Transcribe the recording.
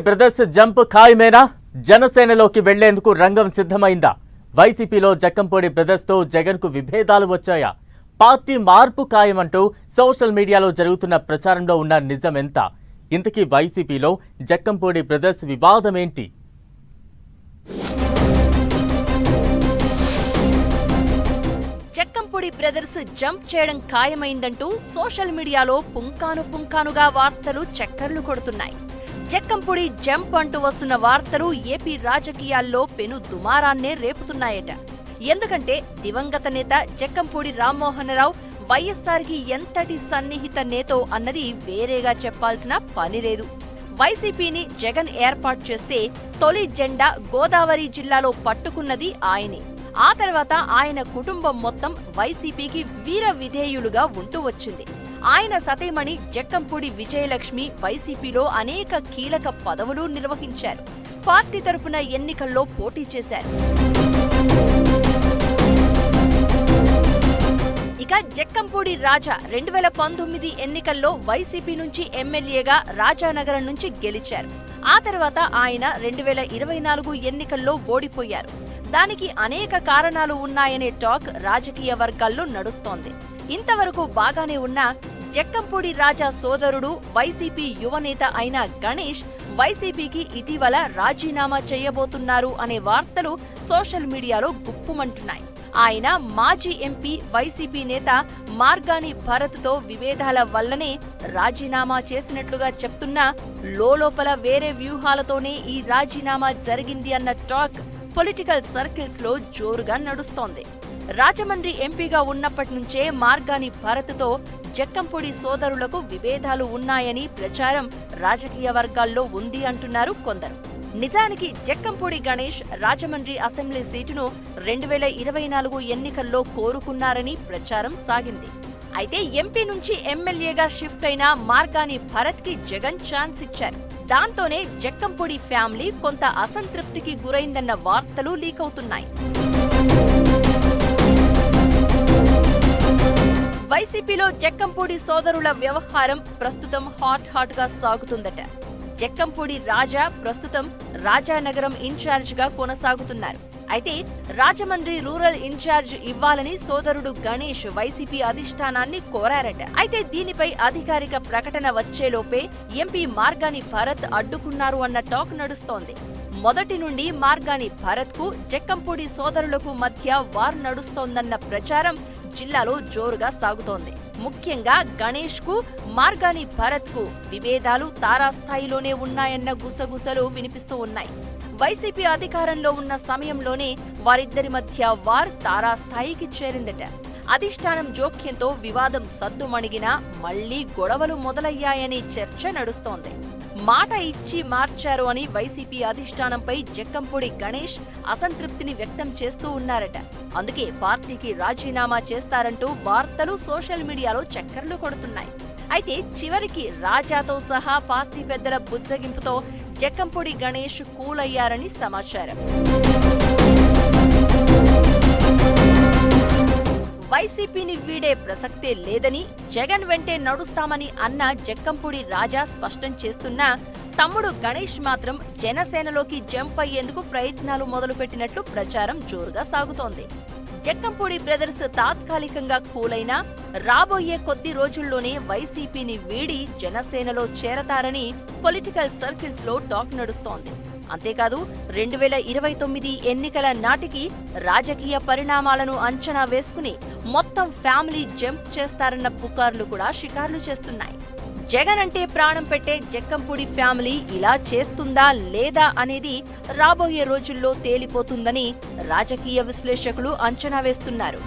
Brothers jump ఖాయమేనా? జనసేనలోకి వెళ్లేందుకు రంగం సిద్ధమైందా? వైసీపీలో జక్కంపూడి బ్రదర్స్ తో జగన్ కు విభేదాలు వచ్చాయా? పార్టీ మార్పు ఖాయమంటూ సోషల్ మీడియాలో జరుగుతున్న ప్రచారంలో ఉన్న నిజం ఎంత? ఇంతకీ వైసీపీలో జక్కంపూడి బ్రదర్స్ వివాదం ఏంటి? జక్కంపూడి బ్రదర్స్ జంప్ చేయడం ఖాయమైందంటూ సోషల్ మీడియాలో పుంకానుగా వార్తలు చక్కర్లు కొడుతున్నాయి. జక్కంపూడి జంప్ అంటూ వస్తున్న వార్తలు ఏపీ రాజకీయాల్లో పెను దుమారాన్నే రేపుతున్నాయట. ఎందుకంటే దివంగత నేత జక్కంపూడి రామ్మోహనరావు వైఎస్ఆర్కి ఎంతటి సన్నిహిత నేతో అన్నది వేరేగా చెప్పాల్సిన పని లేదు. వైసీపీని జగన్ ఏర్పాటు చేస్తే తొలి జెండా గోదావరి జిల్లాలో పట్టుకున్నది ఆయనే. ఆ తర్వాత ఆయన కుటుంబం మొత్తం వైసీపీకి వీర విధేయులుగా ఉంటూ వచ్చింది. ఆయన సతీమణి జక్కంపూడి విజయలక్ష్మి వైసీపీలో అనేక కీలక పదవులు నిర్వహించారు. పార్టీ తరపున ఎన్నికల్లో పోటీ చేశారు. ఇక జక్కంపూడి రాజా 2019 ఎన్నికల్లో వైసీపీ నుంచి ఎమ్మెల్యేగా రాజానగరం నుంచి గెలిచారు. ఆ తర్వాత ఆయన 2024 ఎన్నికల్లో ఓడిపోయారు. దానికి అనేక కారణాలు ఉన్నాయనే టాక్ రాజకీయ వర్గాల్లో నడుస్తోంది. ఇంతవరకు బాగానే ఉన్న జక్కంపూడి రాజా సోదరుడు వైసీపీ యువనేత అయిన గణేష్ వైసీపీకి ఇటీవల రాజీనామా చేయబోతున్నారు అనే వార్తలు సోషల్ మీడియాలో గుప్పుమంటున్నాయి. ఆయన మాజీ ఎంపీ వైసీపీ నేత మార్గాని భరత్తో విభేదాల వల్లనే రాజీనామా చేసినట్లుగా చెప్తున్నా లోపల వేరే వ్యూహాలతోనే ఈ రాజీనామా జరిగింది అన్న టాక్ పొలిటికల్ సర్కిల్స్ లో జోరుగా నడుస్తోంది. రాజమండ్రి ఎంపీగా ఉన్నప్పటి నుంచే మార్గాని భరత్తో జక్కంపూడి సోదరులకు విభేదాలు ఉన్నాయని ప్రచారం రాజకీయ వర్గాల్లో ఉంది అంటున్నారు కొందరు. నిజానికి జక్కంపూడి గణేష్ రాజమండ్రి అసెంబ్లీ సీటును 2024 ఎన్నికల్లో కోరుకున్నారని ప్రచారం సాగింది. అయితే ఎంపీ నుంచి ఎమ్మెల్యేగా షిఫ్ట్ అయిన మార్గాని భరత్ కి జగన్ ఛాన్స్ ఇచ్చారు. దాంతోనే జక్కంపూడి ఫ్యామిలీ కొంత అసంతృప్తికి గురైందన్న వార్తలు లీక్ అవుతున్నాయి. వైసీపీలో జక్కంపూడి సోదరుల వ్యవహారం ప్రస్తుతం హాట్ గా సాగుతుందట. జక్కంపూడి రాజా ప్రస్తుతం రాజానగరం ఇన్ఛార్జ్ గా కొనసాగుతున్నారు. అయితే రాజమండ్రి రూరల్ ఇన్ఛార్జ్ ఇవ్వాలని సోదరుడు గణేష్ వైసీపీ అధిష్టానాన్ని కోరారట. అయితే దీనిపై అధికారిక ప్రకటన వచ్చేలోపే ఎంపీ మార్గాని భరత్ అడ్డుకున్నారు అన్న టాక్ నడుస్తోంది. మొదటి నుండి మార్గాని భరత్ కు జక్కంపూడి సోదరులకు మధ్య వార్ నడుస్తోందన్న ప్రచారం జిల్లాలో జోరుగా సాగుతోంది. ముఖ్యంగా గణేష్ కు మార్గాని భరత్ కు విభేదాలు తారాస్థాయిలోనే ఉన్నాయన్న గుసగుసలు వినిపిస్తూ ఉన్నాయి. వైసీపీ అధికారంలో ఉన్న సమయంలోనే వారిద్దరి మధ్య వార్ తారాస్థాయికి చేరిందట. అధిష్టానం జోక్యంతో వివాదం సద్దుమణిగినా మళ్లీ గొడవలు మొదలయ్యాయనే చర్చ నడుస్తోంది. మాట ఇచ్చి మార్చారు అని వైసీపీ అధిష్టానంపై జక్కంపూడి గణేష్ అసంతృప్తిని వ్యక్తం చేస్తూ ఉన్నారట. అందుకే పార్టీకి రాజీనామా చేస్తారంటూ వార్తలు సోషల్ మీడియాలో చక్కర్లు కొడుతున్నాయి. అయితే చివరికి రాజాతో సహా పార్టీ పెద్దల బుజ్జగింపుతో జక్కంపూడి గణేష్ కూల్ అయ్యారని సమాచారం. వైసీపీని వీడే ప్రసక్తే లేదని, జగన్ వెంటే నడుస్తామని అన్న జక్కంపూడి రాజా స్పష్టం చేస్తున్నా తమ్ముడు గణేష్ మాత్రం జనసేనలోకి జంప్ అయ్యేందుకు ప్రయత్నాలు మొదలుపెట్టినట్లు ప్రచారం జోరుగా సాగుతోంది. జక్కంపూడి బ్రదర్స్ తాత్కాలికంగా కూలైనా రాబోయే కొద్ది రోజుల్లోనే వైసీపీని వీడి జనసేనలో చేరతారని పొలిటికల్ సర్కిల్స్ లో టాక్ నడుస్తోంది. అంతేకాదు 2029 ఎన్నికల నాటికి రాజకీయ పరిణామాలను అంచనా వేసుకుని మొత్తం ఫ్యామిలీ జంప్ చేస్తారన్న పుకార్లు కూడా షికార్లు చేస్తున్నాయి. జగన్ అంటే ప్రాణం పెట్టే జక్కంపూడి ఫ్యామిలీ ఇలా చేస్తుందా లేదా అనేది రాబోయే రోజుల్లో తేలిపోతుందని రాజకీయ విశ్లేషకులు అంచనా వేస్తున్నారు.